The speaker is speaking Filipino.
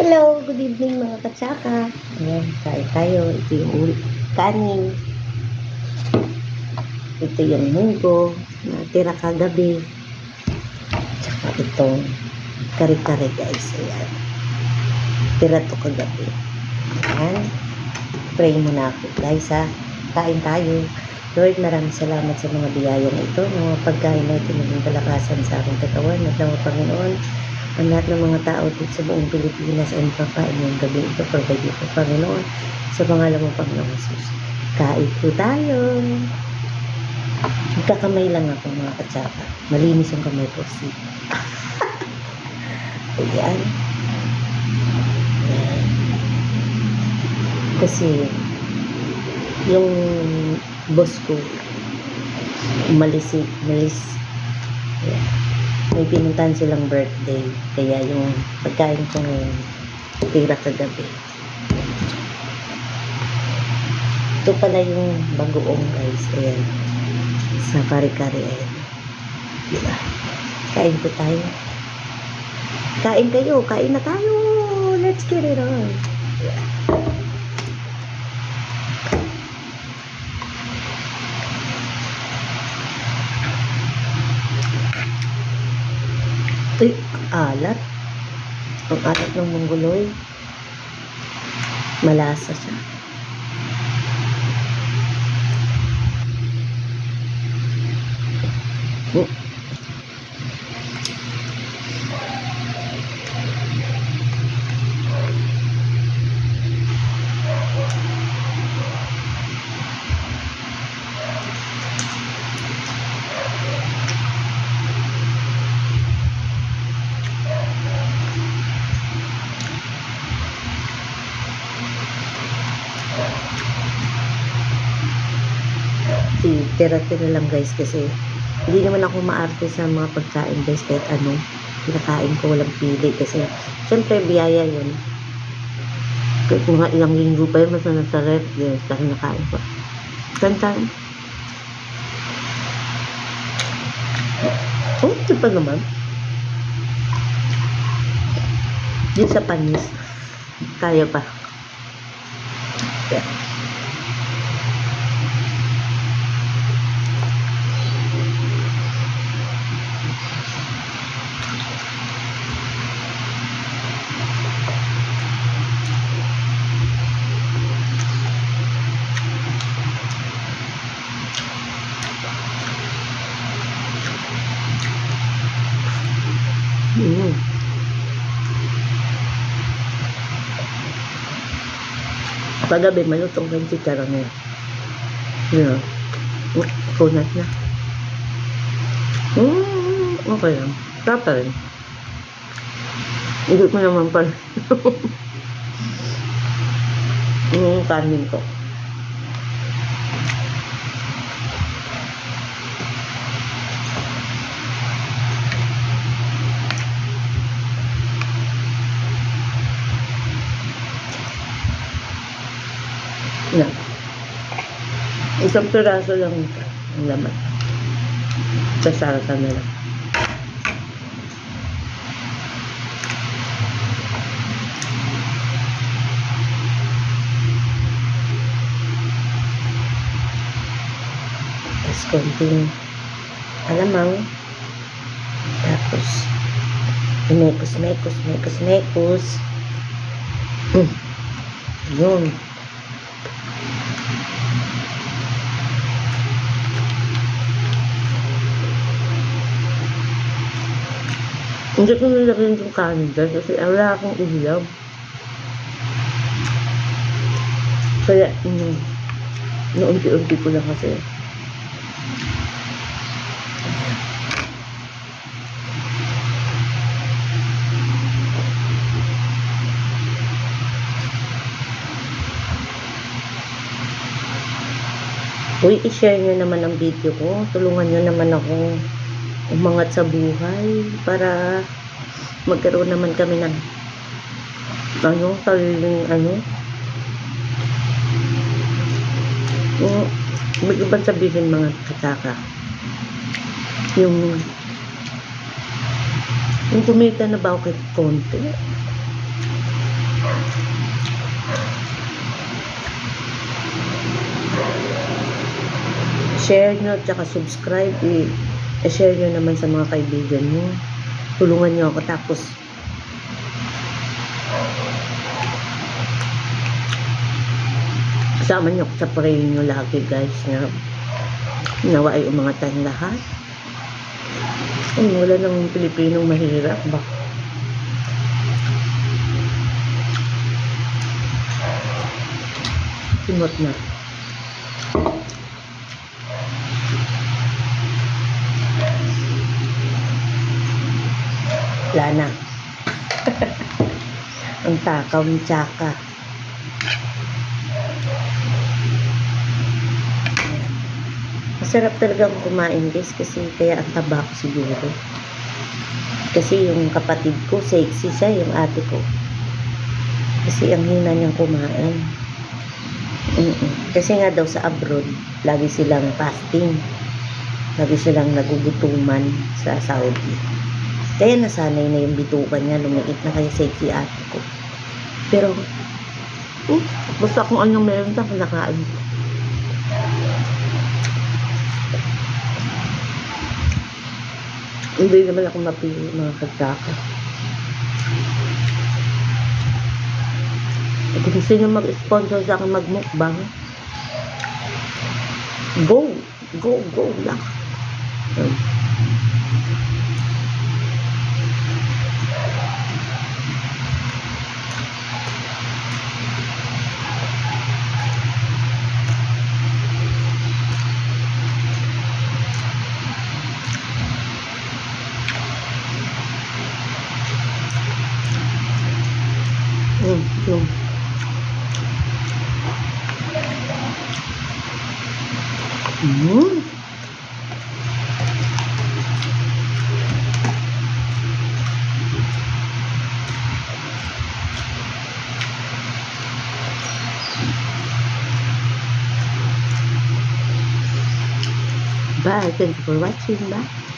Hello, good evening mga katsaka. Ayan, kain tayo. Ito yung kanin. Ito yung munggo na tira kagabi. Tsaka itong kare-kare guys. Ayan. Tira to kagabi. Ayan. Pray muna ako guys ha. Kain tayo. Lord, maraming salamat sa mga biyaya na ito. Mga pagkain na ito naging kalakasan sa aking katawan at ng Panginoon. Ang lahat ng mga tao dito sa buong Pilipinas ay makapain ng gabi ito. Pagpagay ko, Panginoon, sa pangalan mo, Panginoon Jesus. Kain po tayo. Magkakamay lang ako mga katsaka. Malinis yung kamay ko. Ayan. Ayan. Kasi, yung boss ko, umalis. Ayan. May pinuntahan silang birthday. Kaya yung pagkain ko ngayon, tira kagabi. Ito pala yung bagoong guys. Ayan. Sa kare-kare. Ayan. Diba? Kain po tayo. Kain kayo. Kain na tayo. Let's get it on. Yeah. Uy, alat. Ang alat ng mongoloy. Malasa siya. Tira-tira lang guys kasi hindi naman ako maarte sa mga pagkain guys kahit ano pinakain ko walang pili kasi syempre biyaya yun kahit mga ilang linggo pa yun basta nasa ref guys dahil nakain ko kantan ito pa naman yun sa panis kaya pa yeah. Pagabi, malutong ng chicharon na yun. Yun. Kunat na. Okay lang. Tapa rin. Hindi ko naman pala. Yung kanin ko. Yan. Isang piraso lang ang laman. Sa salsa na lang. Tapos konting alamang. Tapos mekos. Yun. Hindi ko nilagyan yung kanin dyan kasi wala akong ulam. Kaya, naunti-unti ko lang kasi. Uy, i-share nyo naman ang video ko. Tulungan nyo naman ako umangat sa buhay para magkaroon naman kami ng sariling may ibang sabihin mga katsaka yung kumita na ba ako kahit konti Share nyo at saka subscribe. I-share nyo naman sa mga kaibigan nyo. Tulungan nyo ako tapos kasama nyo ako sa pray nyo lagi guys na nawa ay umangat tayong lahat. Wala nang Pilipinong mahirap ba? Simot na. Wala na. Ang takaw ni Tsaka. Masarap talagang kumain guys kasi kaya ang taba ko siguro. Kasi yung kapatid ko, sexy siya, yung ate ko. Kasi ang hina niyang kumain. Kasi nga daw sa abroad, lagi silang fasting. Lagi silang nagugutuman sa Saudi. Kaya nasanay na yung bitukan niya, lumiit na kaya sexy ate ko. Pero, basta kung anong meron sa kinakain ko. Hindi naman ako mapili mga katsaka. Kung gusto nyo mag-sponsor sa akin magmukbang, go lang. Bye. Thank you for watching. Bye.